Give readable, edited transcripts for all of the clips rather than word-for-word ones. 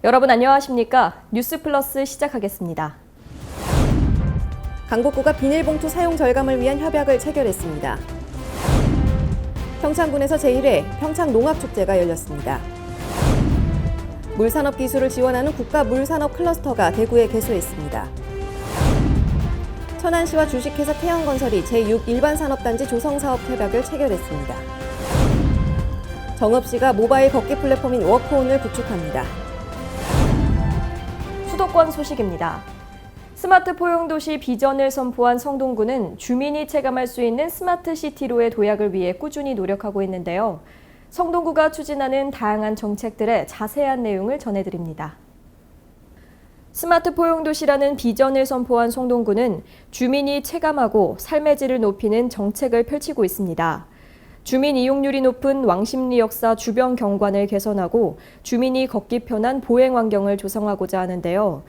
여러분 안녕하십니까? 뉴스플러스 시작하겠습니다. 강북구가 비닐봉투 사용 절감을 위한 협약을 체결했습니다. 평창군에서 제1회 평창농악축제가 열렸습니다. 물산업 기술을 지원하는 국가 물산업 클러스터가 대구에 개소했습니다. 천안시와 주식회사 태양건설이 제6 일반산업단지 조성사업 협약을 체결했습니다. 정읍시가 모바일 걷기 플랫폼인 워크온을 구축합니다. 수도권 소식입니다. 스마트 포용도시 비전을 선포한 성동구는 주민이 체감할 수 있는 스마트 시티로의 도약을 위해 꾸준히 노력하고 있는데요. 성동구가 추진하는 다양한 정책들의 자세한 내용을 전해드립니다. 스마트 포용도시라는 비전을 선포한 성동구는 주민이 체감하고 삶의 질을 높이는 정책을 펼치고 있습니다. 주민 이용률이 높은 왕십리 역사 주변 경관을 개선하고 주민이 걷기 편한 보행 환경을 조성하고자 하는데요.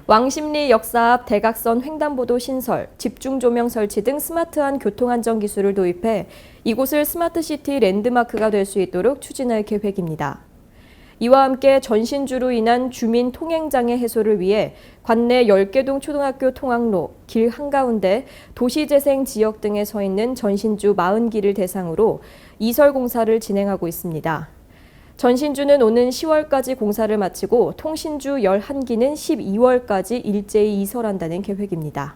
왕십리 역사 앞 대각선 횡단보도 신설, 집중 조명 설치 등 스마트한 교통안전 기술을 도입해 이곳을 스마트시티 랜드마크가 될 수 있도록 추진할 계획입니다. 이와 함께 전신주로 인한 주민 통행장애 해소를 위해 관내 10개동 초등학교 통학로, 길 한가운데 도시재생 지역 등에 서 있는 전신주 40기를 대상으로 이설 공사를 진행하고 있습니다. 전신주는 오는 10월까지 공사를 마치고 통신주 11기는 12월까지 일제히 이설한다는 계획입니다.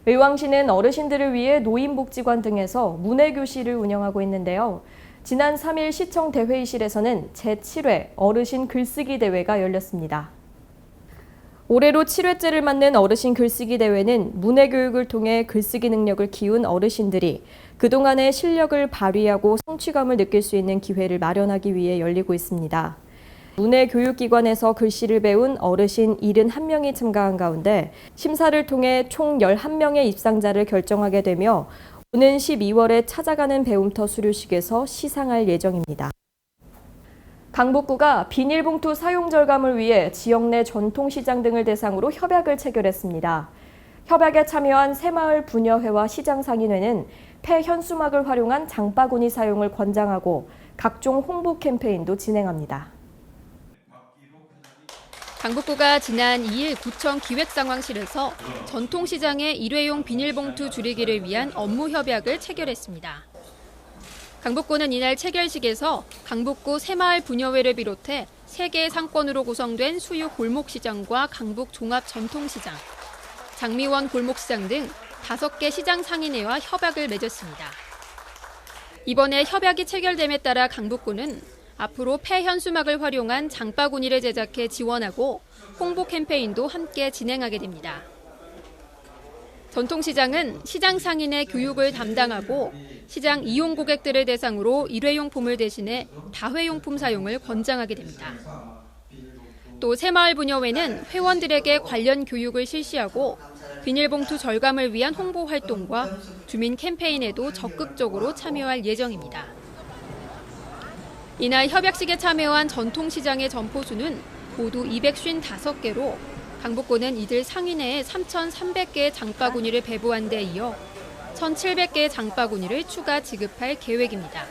의왕시는 어르신들을 위해 노인복지관 등에서 문해교실을 운영하고 있는데요. 지난 3일 시청 대회의실에서는 제7회 어르신 글쓰기 대회가 열렸습니다. 올해로 7회째를 맞는 어르신 글쓰기 대회는 문해교육을 통해 글쓰기 능력을 키운 어르신들이 그동안의 실력을 발휘하고 성취감을 느낄 수 있는 기회를 마련하기 위해 열리고 있습니다. 문해교육기관에서 글씨를 배운 어르신 71명이 참가한 가운데 심사를 통해 총 11명의 입상자를 결정하게 되며 오는 12월에 찾아가는 배움터 수료식에서 시상할 예정입니다. 강북구가 비닐봉투 사용 절감을 위해 지역 내 전통시장 등을 대상으로 협약을 체결했습니다. 협약에 참여한 새마을 부녀회와 시장상인회는 폐현수막을 활용한 장바구니 사용을 권장하고 각종 홍보 캠페인도 진행합니다. 강북구가 지난 2일 구청 기획상황실에서 전통시장의 일회용 비닐봉투 줄이기를 위한 업무 협약을 체결했습니다. 강북구는 이날 체결식에서 강북구 새마을 부녀회를 비롯해 3개의 상권으로 구성된 수유 골목시장과 강북 종합전통시장, 장미원 골목시장 등 5개 시장 상인회와 협약을 맺었습니다. 이번에 협약이 체결됨에 따라 강북구는 앞으로 폐현수막을 활용한 장바구니를 제작해 지원하고 홍보 캠페인도 함께 진행하게 됩니다. 전통시장은 시장 상인의 교육을 담당하고 시장 이용 고객들을 대상으로 일회용품을 대신해 다회용품 사용을 권장하게 됩니다. 또 새마을부녀회는 회원들에게 관련 교육을 실시하고 비닐봉투 절감을 위한 홍보 활동과 주민 캠페인에도 적극적으로 참여할 예정입니다. 이날 협약식에 참여한 전통시장의 점포수는 모두 255개로 강북구는 이들 상인회에 3,300개의 장바구니를 배부한 데 이어 1,700개의 장바구니를 추가 지급할 계획입니다.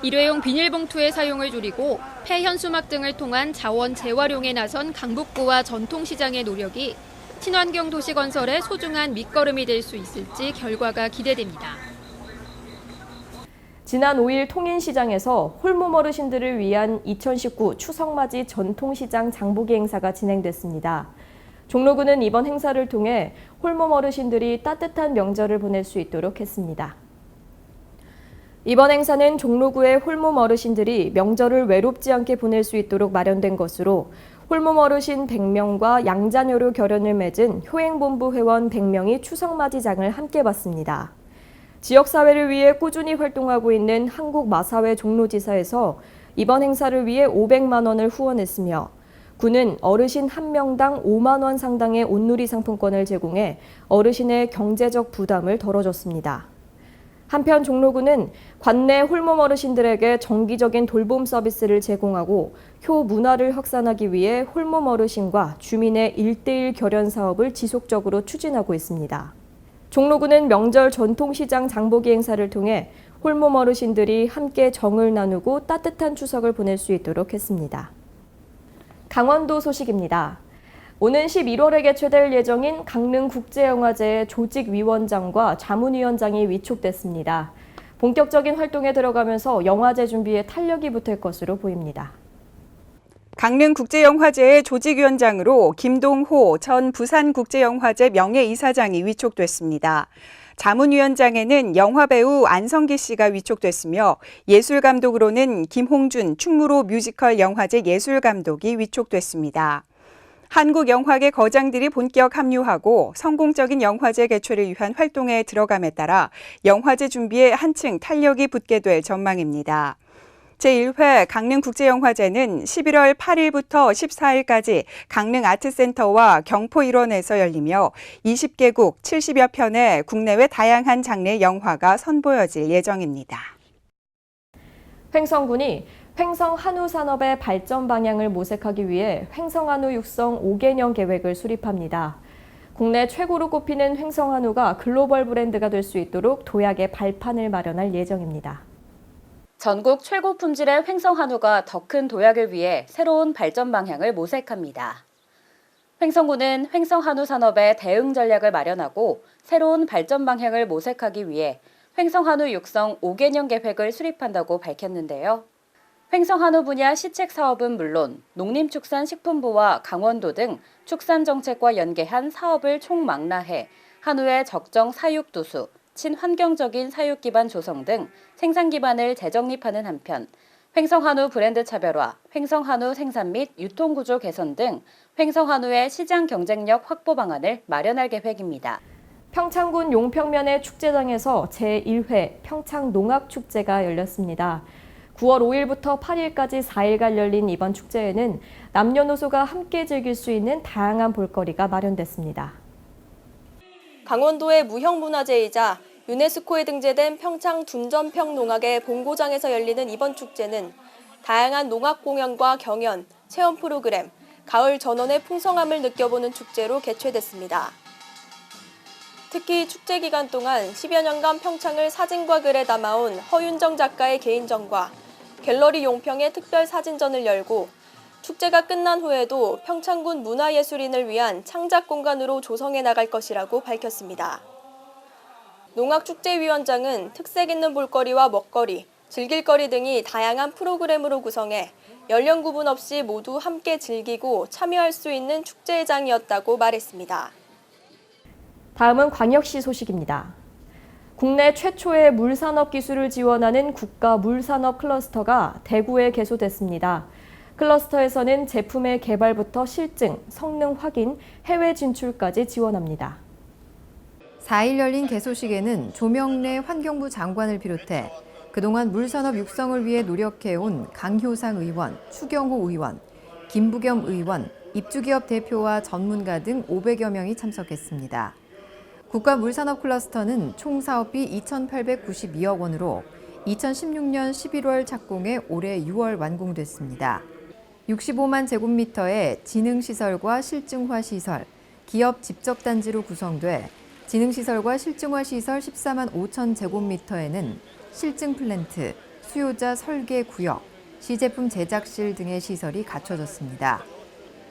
일회용 비닐봉투의 사용을 줄이고 폐현수막 등을 통한 자원 재활용에 나선 강북구와 전통시장의 노력이 친환경 도시 건설의 소중한 밑거름이 될 수 있을지 결과가 기대됩니다. 지난 5일 통인시장에서 홀몸 어르신들을 위한 2019 추석맞이 전통시장 장보기 행사가 진행됐습니다. 종로구는 이번 행사를 통해 홀몸 어르신들이 따뜻한 명절을 보낼 수 있도록 했습니다. 이번 행사는 종로구의 홀몸 어르신들이 명절을 외롭지 않게 보낼 수 있도록 마련된 것으로 홀몸 어르신 100명과 양자녀로 결연을 맺은 효행본부 회원 100명이 추석맞이장을 함께 봤습니다. 지역사회를 위해 꾸준히 활동하고 있는 한국마사회 종로지사에서 이번 행사를 위해 500만 원을 후원했으며 구는 어르신 1명당 5만 원 상당의 온누리 상품권을 제공해 어르신의 경제적 부담을 덜어줬습니다. 한편 종로구는 관내 홀몸 어르신들에게 정기적인 돌봄 서비스를 제공하고 효 문화를 확산하기 위해 홀몸 어르신과 주민의 1:1 결연 사업을 지속적으로 추진하고 있습니다. 종로구는 명절 전통시장 장보기 행사를 통해 홀몸 어르신들이 함께 정을 나누고 따뜻한 추석을 보낼 수 있도록 했습니다. 강원도 소식입니다. 오는 11월에 개최될 예정인 강릉국제영화제 조직위원장과 자문위원장이 위촉됐습니다. 본격적인 활동에 들어가면서 영화제 준비에 탄력이 붙을 것으로 보입니다. 강릉국제영화제의 조직위원장으로 김동호 전 부산국제영화제 명예이사장이 위촉됐습니다. 자문위원장에는 영화배우 안성기 씨가 위촉됐으며 예술감독으로는 김홍준 충무로 뮤지컬 영화제 예술감독이 위촉됐습니다. 한국영화계 거장들이 본격 합류하고 성공적인 영화제 개최를 위한 활동에 들어감에 따라 영화제 준비에 한층 탄력이 붙게 될 전망입니다. 제1회 강릉국제영화제는 11월 8일부터 14일까지 강릉아트센터와 경포 일원에서 열리며 20개국 70여 편의 국내외 다양한 장르의 영화가 선보여질 예정입니다. 횡성군이 횡성한우 산업의 발전 방향을 모색하기 위해 횡성한우 육성 5개년 계획을 수립합니다. 국내 최고로 꼽히는 횡성한우가 글로벌 브랜드가 될 수 있도록 도약의 발판을 마련할 예정입니다. 전국 최고 품질의 횡성한우가 더 큰 도약을 위해 새로운 발전 방향을 모색합니다. 횡성군은 횡성한우 산업의 대응 전략을 마련하고 새로운 발전 방향을 모색하기 위해 횡성한우 육성 5개년 계획을 수립한다고 밝혔는데요. 횡성한우 분야 시책 사업은 물론 농림축산식품부와 강원도 등 축산정책과 연계한 사업을 총망라해 한우의 적정 사육 두수, 친환경적인 사육 기반 조성 등 생산 기반을 재정립하는 한편 횡성한우 브랜드 차별화, 횡성한우 생산 및 유통 구조 개선 등 횡성한우의 시장 경쟁력 확보 방안을 마련할 계획입니다. 평창군 용평면의 축제장에서 제1회 평창농악축제가 열렸습니다. 9월 5일부터 8일까지 4일간 열린 이번 축제에는 남녀노소가 함께 즐길 수 있는 다양한 볼거리가 마련됐습니다. 강원도의 무형문화재이자 유네스코에 등재된 평창 둔전평농악의 본고장에서 열리는 이번 축제는 다양한 농악 공연과 경연, 체험 프로그램, 가을 전원의 풍성함을 느껴보는 축제로 개최됐습니다. 특히 축제 기간 동안 10여 년간 평창을 사진과 글에 담아온 허윤정 작가의 개인전과 갤러리 용평의 특별 사진전을 열고 축제가 끝난 후에도 평창군 문화예술인을 위한 창작 공간으로 조성해 나갈 것이라고 밝혔습니다. 농악축제위원장은 특색 있는 볼거리와 먹거리, 즐길거리 등이 다양한 프로그램으로 구성해 연령 구분 없이 모두 함께 즐기고 참여할 수 있는 축제장이었다고 말했습니다. 다음은 광역시 소식입니다. 국내 최초의 물산업 기술을 지원하는 국가 물산업 클러스터가 대구에 개소됐습니다. 클러스터에서는 제품의 개발부터 실증, 성능 확인, 해외 진출까지 지원합니다. 4일 열린 개소식에는 조명래 환경부 장관을 비롯해 그동안 물산업 육성을 위해 노력해온 강효상 의원, 추경호 의원, 김부겸 의원, 입주기업 대표와 전문가 등 500여 명이 참석했습니다. 국가물산업 클러스터는 총 사업비 2,892억 원으로 2016년 11월 착공해 올해 6월 완공됐습니다. 65만 제곱미터의 지능시설과 실증화 시설, 기업 집적단지로 구성돼 지능시설과 실증화 시설 14만 5천 제곱미터에는 실증 플랜트, 수요자 설계 구역, 시제품 제작실 등의 시설이 갖춰졌습니다.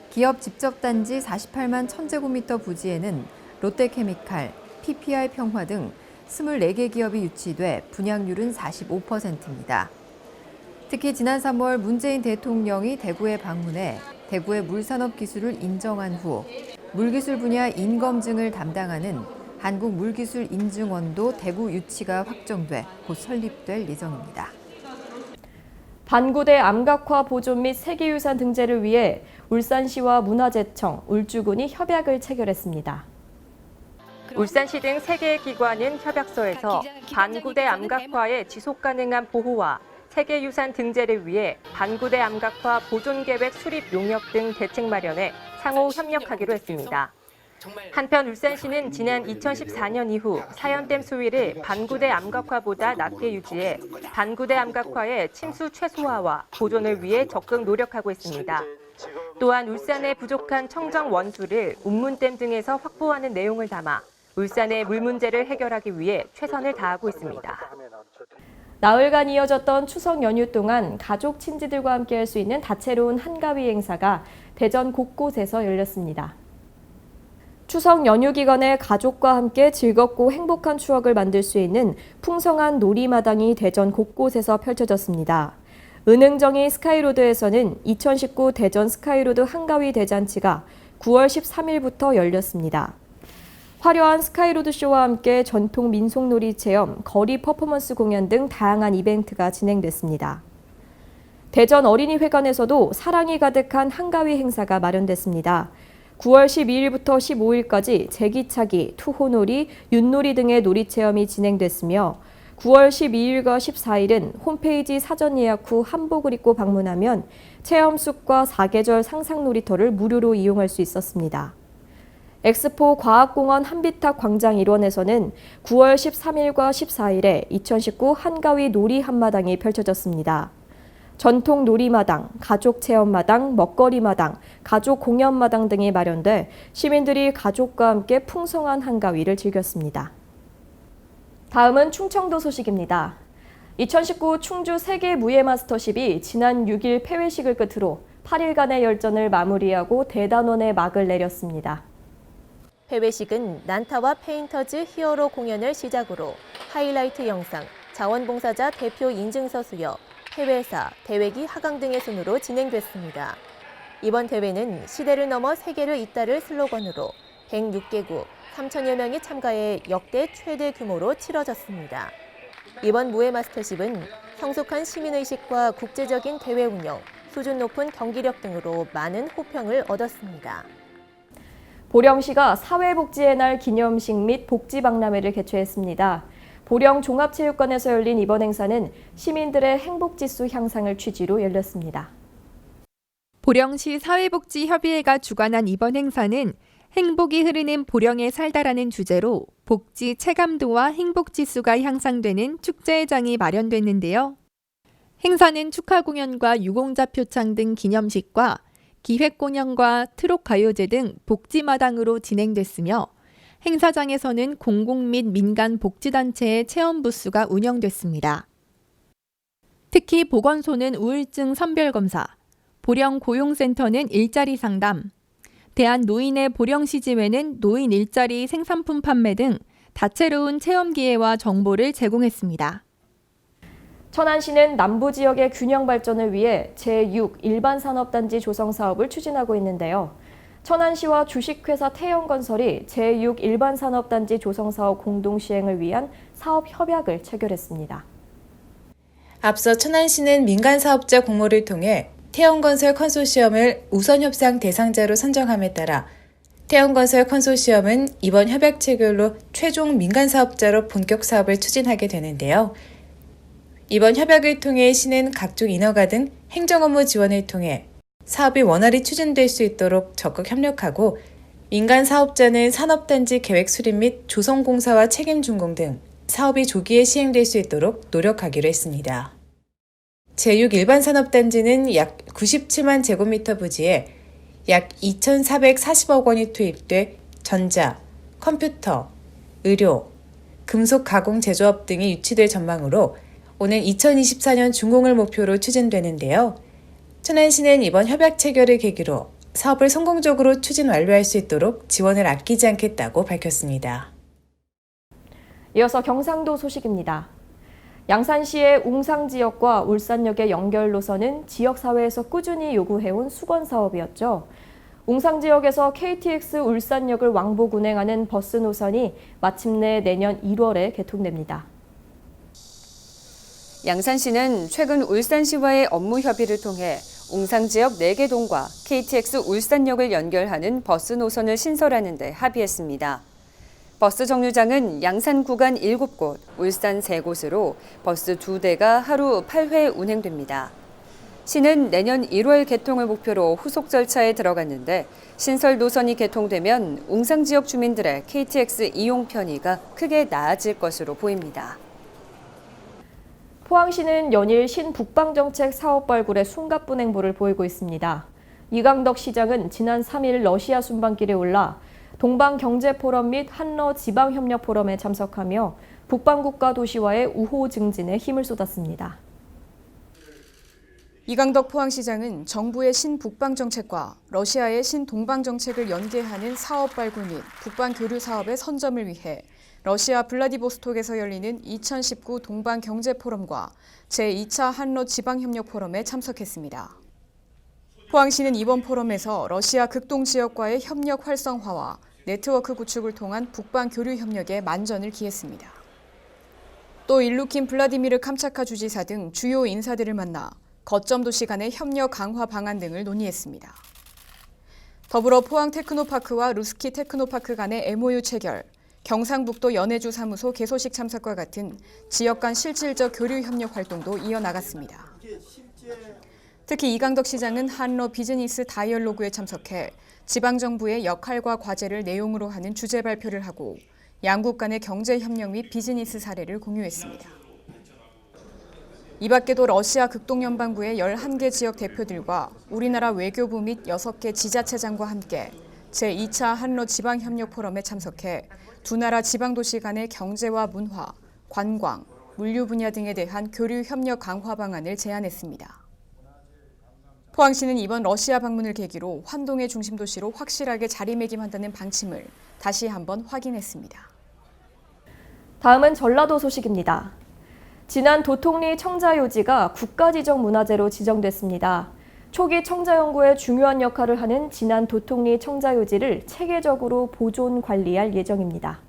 기업 집적단지 48만 1,000제곱미터 부지에는 롯데케미칼, PPI 평화 등 24개 기업이 유치돼 분양률은 45%입니다. 특히 지난 3월 문재인 대통령이 대구에 방문해 대구의 물산업 기술을 인정한 후 물기술 분야 인검증을 담당하는 한국물기술인증원도 대구 유치가 확정돼 곧 설립될 예정입니다. 반구대 암각화 보존 및 세계유산 등재를 위해 울산시와 문화재청, 울주군이 협약을 체결했습니다. 울산시 등 3개의 기관은 협약서에서 반구대 암각화의 지속가능한 보호와 세계유산 등재를 위해 반구대 암각화 보존계획 수립 용역 등 대책 마련에 상호 협력하기로 했습니다. 한편 울산시는 지난 2014년 이후 사연댐 수위를 반구대 암각화보다 낮게 유지해 반구대 암각화의 침수 최소화와 보존을 위해 적극 노력하고 있습니다. 또한 울산의 부족한 청정 원수를 운문댐 등에서 확보하는 내용을 담아 울산의 물 문제를 해결하기 위해 최선을 다하고 있습니다. 나흘간 이어졌던 추석 연휴 동안 가족 친지들과 함께 할 수 있는 다채로운 한가위 행사가 대전 곳곳에서 열렸습니다. 추석 연휴 기간에 가족과 함께 즐겁고 행복한 추억을 만들 수 있는 풍성한 놀이마당이 대전 곳곳에서 펼쳐졌습니다. 은흥정이 스카이로드에서는 2019 대전 스카이로드 한가위 대잔치가 9월 13일부터 열렸습니다. 화려한 스카이로드 쇼와 함께 전통 민속놀이 체험, 거리 퍼포먼스 공연 등 다양한 이벤트가 진행됐습니다. 대전 어린이회관에서도 사랑이 가득한 한가위 행사가 마련됐습니다. 9월 12일부터 15일까지 제기차기, 투호놀이, 윷놀이 등의 놀이체험이 진행됐으며 9월 12일과 14일은 홈페이지 사전 예약 후 한복을 입고 방문하면 체험숲과 사계절 상상놀이터를 무료로 이용할 수 있었습니다. 엑스포 과학공원 한비탁 광장 일원에서는 9월 13일과 14일에 2019 한가위 놀이 한마당이 펼쳐졌습니다. 전통 놀이마당, 가족 체험마당, 먹거리마당, 가족 공연마당 등이 마련돼 시민들이 가족과 함께 풍성한 한가위를 즐겼습니다. 다음은 충청도 소식입니다. 2019 충주 세계 무예 마스터십이 지난 6일 폐회식을 끝으로 8일간의 열전을 마무리하고 대단원의 막을 내렸습니다. 폐회식은 난타와 페인터즈 히어로 공연을 시작으로 하이라이트 영상, 자원봉사자 대표 인증서 수여, 해외사, 대회기 하강 등의 순으로 진행됐습니다. 이번 대회는 시대를 넘어 세계를 잇따를 슬로건으로 106개국 3천여 명이 참가해 역대 최대 규모로 치러졌습니다. 이번 무예 마스터십은 성숙한 시민의식과 국제적인 대회 운영, 수준 높은 경기력 등으로 많은 호평을 얻었습니다. 보령시가 사회복지의 날 기념식 및 복지박람회를 개최했습니다. 보령 종합체육관에서 열린 이번 행사는 시민들의 행복지수 향상을 취지로 열렸습니다. 보령시 사회복지협의회가 주관한 이번 행사는 행복이 흐르는 보령에 살다라는 주제로 복지 체감도와 행복지수가 향상되는 축제장이 마련됐는데요. 행사는 축하 공연과 유공자 표창 등 기념식과 기획 공연과 트롯 가요제 등 복지마당으로 진행됐으며 행사장에서는 공공 및 민간 복지단체의 체험 부스가 운영됐습니다. 특히 보건소는 우울증 선별검사, 보령 고용센터는 일자리 상담, 대한노인의 보령시지회는 노인 일자리 생산품 판매 등 다채로운 체험 기회와 정보를 제공했습니다. 천안시는 남부 지역의 균형 발전을 위해 제6 일반산업단지 조성 사업을 추진하고 있는데요. 천안시와 주식회사 태영건설이 제6 일반산업단지 조성 사업 공동 시행을 위한 사업 협약을 체결했습니다. 앞서 천안시는 민간사업자 공모를 통해 태영건설 컨소시엄을 우선협상 대상자로 선정함에 따라 태영건설 컨소시엄은 이번 협약 체결로 최종 민간사업자로 본격 사업을 추진하게 되는데요. 이번 협약을 통해 시는 각종 인허가 등 행정업무 지원을 통해 사업이 원활히 추진될 수 있도록 적극 협력하고 민간 사업자는 산업단지 계획 수립 및 조성공사와 책임 준공 등 사업이 조기에 시행될 수 있도록 노력하기로 했습니다. 제6 일반산업단지는 약 97만 제곱미터 부지에 약 2,440억 원이 투입돼 전자, 컴퓨터, 의료, 금속 가공 제조업 등이 유치될 전망으로 오는 2024년 준공을 목표로 추진되는데요. 천안시는 이번 협약 체결을 계기로 사업을 성공적으로 추진 완료할 수 있도록 지원을 아끼지 않겠다고 밝혔습니다. 이어서 경상도 소식입니다. 양산시의 웅상 지역과 울산역의 연결 노선은 지역사회에서 꾸준히 요구해온 수건 사업이었죠. 웅상 지역에서 KTX 울산역을 왕복 운행하는 버스 노선이 마침내 내년 1월에 개통됩니다. 양산시는 최근 울산시와의 업무 협의를 통해 웅상 지역 4개 동과 KTX 울산역을 연결하는 버스 노선을 신설하는 데 합의했습니다. 버스 정류장은 양산 구간 7곳, 울산 3곳으로 버스 2대가 하루 8회 운행됩니다. 시는 내년 1월 개통을 목표로 후속 절차에 들어갔는데 신설 노선이 개통되면 웅상 지역 주민들의 KTX 이용 편의가 크게 나아질 것으로 보입니다. 포항시는 연일 신북방정책 사업 발굴에 숨가쁜 행보를 보이고 있습니다. 이강덕 시장은 지난 3일 러시아 순방길에 올라 동방경제포럼 및 한러 지방협력포럼에 참석하며 북방국가 도시와의 우호 증진에 힘을 쏟았습니다. 이강덕 포항시장은 정부의 신북방 정책과 러시아의 신동방 정책을 연계하는 사업 발굴 및 북방 교류 사업의 선점을 위해 러시아 블라디보스톡에서 열리는 2019 동방경제포럼과 제2차 한러 지방협력포럼에 참석했습니다. 포항시는 이번 포럼에서 러시아 극동 지역과의 협력 활성화와 네트워크 구축을 통한 북방 교류 협력에 만전을 기했습니다. 또 일루킨 블라디미르 캄차카 주지사 등 주요 인사들을 만나 거점 도시 간의 협력 강화 방안 등을 논의했습니다. 더불어 포항 테크노파크와 루스키 테크노파크 간의 MOU 체결, 경상북도 연해주 사무소 개소식 참석과 같은 지역 간 실질적 교류 협력 활동도 이어나갔습니다. 특히 이강덕 시장은 한러 비즈니스 다이얼로그에 참석해 지방정부의 역할과 과제를 내용으로 하는 주제 발표를 하고 양국 간의 경제협력 및 비즈니스 사례를 공유했습니다. 이 밖에도 러시아 극동연방부의 11개 지역 대표들과 우리나라 외교부 및 6개 지자체장과 함께 제2차 한러 지방협력 포럼에 참석해 두 나라 지방도시 간의 경제와 문화, 관광, 물류 분야 등에 대한 교류 협력 강화 방안을 제안했습니다. 포항시는 이번 러시아 방문을 계기로 환동의 중심 도시로 확실하게 자리매김한다는 방침을 다시 한번 확인했습니다. 다음은 전라도 소식입니다. 지난 도통리 청자요지가 국가지정문화재로 지정됐습니다. 초기 청자 연구에 중요한 역할을 하는 지난 도통리 청자요지를 체계적으로 보존 관리할 예정입니다.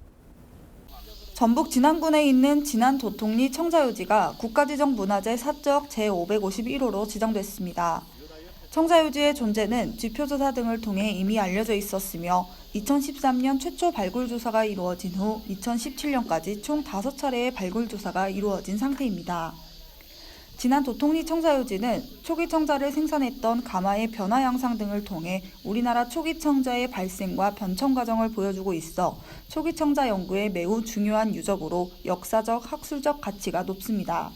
전북 진안군에 있는 진안 도통리 청자요지가 국가지정문화재 사적 제551호로 지정됐습니다. 청자요지의 존재는 지표조사 등을 통해 이미 알려져 있었으며 2013년 최초 발굴 조사가 이루어진 후 2017년까지 총 5차례의 발굴 조사가 이루어진 상태입니다. 진안 도통리 청자요지는 초기 청자를 생산했던 가마의 변화 양상 등을 통해 우리나라 초기 청자의 발생과 변천 과정을 보여주고 있어 초기 청자 연구에 매우 중요한 유적으로 역사적, 학술적 가치가 높습니다.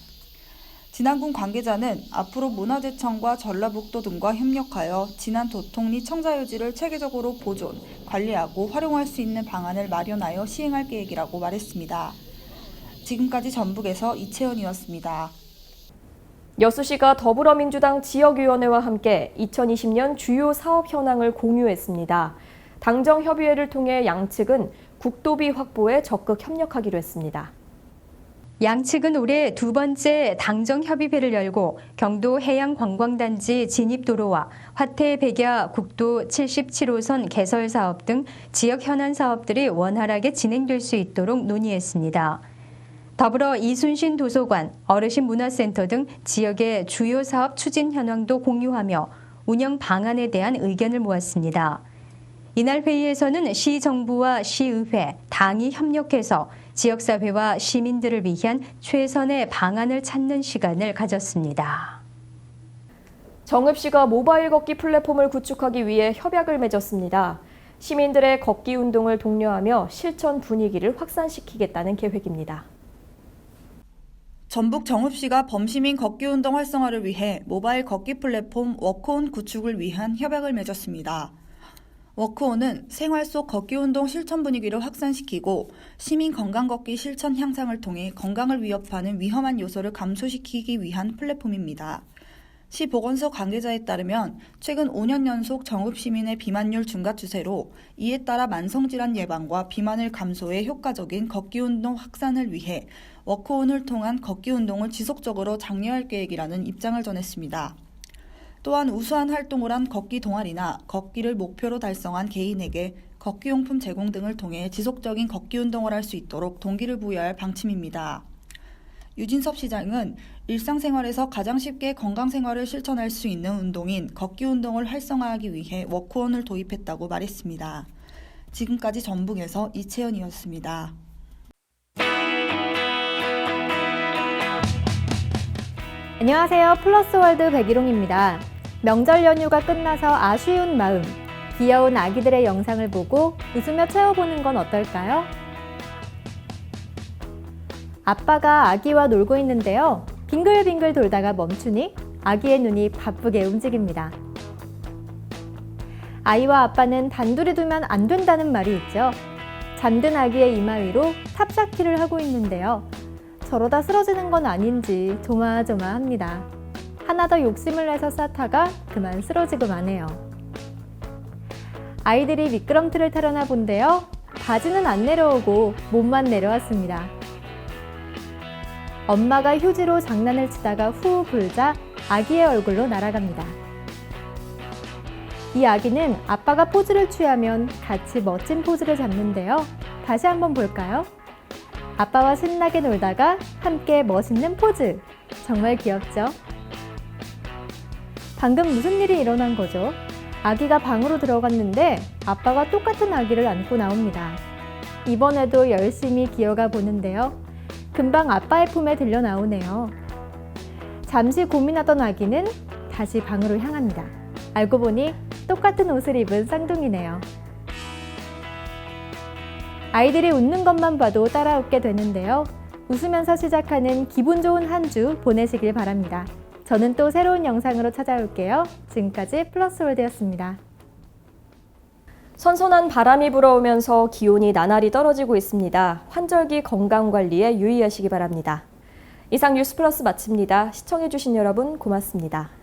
진안군 관계자는 앞으로 문화재청과 전라북도 등과 협력하여 진안 도통리 청자요지를 체계적으로 보존, 관리하고 활용할 수 있는 방안을 마련하여 시행할 계획이라고 말했습니다. 지금까지 전북에서 이채연이었습니다. 여수시가 더불어민주당 지역위원회와 함께 2020년 주요 사업 현황을 공유했습니다. 당정협의회를 통해 양측은 국도비 확보에 적극 협력하기로 했습니다. 양측은 올해 두 번째 당정협의회를 열고 경도 해양관광단지 진입도로와 화태백야 국도 77호선 개설 사업 등 지역 현안 사업들이 원활하게 진행될 수 있도록 논의했습니다. 더불어 이순신 도서관, 어르신 문화센터 등 지역의 주요 사업 추진 현황도 공유하며 운영 방안에 대한 의견을 모았습니다. 이날 회의에서는 시정부와 시의회, 당이 협력해서 지역사회와 시민들을 위한 최선의 방안을 찾는 시간을 가졌습니다. 정읍시가 모바일 걷기 플랫폼을 구축하기 위해 협약을 맺었습니다. 시민들의 걷기 운동을 독려하며 실천 분위기를 확산시키겠다는 계획입니다. 전북 정읍시가 범시민 걷기 운동 활성화를 위해 모바일 걷기 플랫폼 워크온 구축을 위한 협약을 맺었습니다. 워크온은 생활 속 걷기 운동 실천 분위기를 확산시키고 시민 건강 걷기 실천 향상을 통해 건강을 위협하는 위험한 요소를 감소시키기 위한 플랫폼입니다. 시 보건소 관계자에 따르면 최근 5년 연속 정읍 시민의 비만율 증가 추세로 이에 따라 만성질환 예방과 비만을 감소해 효과적인 걷기 운동 확산을 위해 워크온을 통한 걷기 운동을 지속적으로 장려할 계획이라는 입장을 전했습니다. 또한 우수한 활동을 한 걷기 동아리나 걷기를 목표로 달성한 개인에게 걷기용품 제공 등을 통해 지속적인 걷기 운동을 할 수 있도록 동기를 부여할 방침입니다. 유진섭 시장은 일상생활에서 가장 쉽게 건강생활을 실천할 수 있는 운동인 걷기 운동을 활성화하기 위해 워크온을 도입했다고 말했습니다. 지금까지 전북에서 이채연이었습니다. 안녕하세요. 플러스월드 백일홍입니다. 명절 연휴가 끝나서 아쉬운 마음, 귀여운 아기들의 영상을 보고 웃으며 채워보는 건 어떨까요? 아빠가 아기와 놀고 있는데요. 빙글빙글 돌다가 멈추니 아기의 눈이 바쁘게 움직입니다. 아이와 아빠는 단둘이 두면 안 된다는 말이 있죠. 잠든 아기의 이마 위로 탑쌓기를 하고 있는데요. 저러다 쓰러지는 건 아닌지 조마조마합니다. 하나 더 욕심을 내서 쌓다가 그만 쓰러지고 마네요. 아이들이 미끄럼틀을 타려나 본데요. 바지는 안 내려오고 몸만 내려왔습니다. 엄마가 휴지로 장난을 치다가 후 불자 아기의 얼굴로 날아갑니다. 이 아기는 아빠가 포즈를 취하면 같이 멋진 포즈를 잡는데요. 다시 한번 볼까요? 아빠와 신나게 놀다가 함께 멋있는 포즈. 정말 귀엽죠? 방금 무슨 일이 일어난 거죠? 아기가 방으로 들어갔는데 아빠가 똑같은 아기를 안고 나옵니다. 이번에도 열심히 기어가 보는데요. 금방 아빠의 품에 들려 나오네요. 잠시 고민하던 아기는 다시 방으로 향합니다. 알고 보니 똑같은 옷을 입은 쌍둥이네요. 아이들이 웃는 것만 봐도 따라 웃게 되는데요. 웃으면서 시작하는 기분 좋은 한 주 보내시길 바랍니다. 저는 또 새로운 영상으로 찾아올게요. 지금까지 플러스월드였습니다. 선선한 바람이 불어오면서 기온이 나날이 떨어지고 있습니다. 환절기 건강관리에 유의하시기 바랍니다. 이상 뉴스플러스 마칩니다. 시청해주신 여러분 고맙습니다.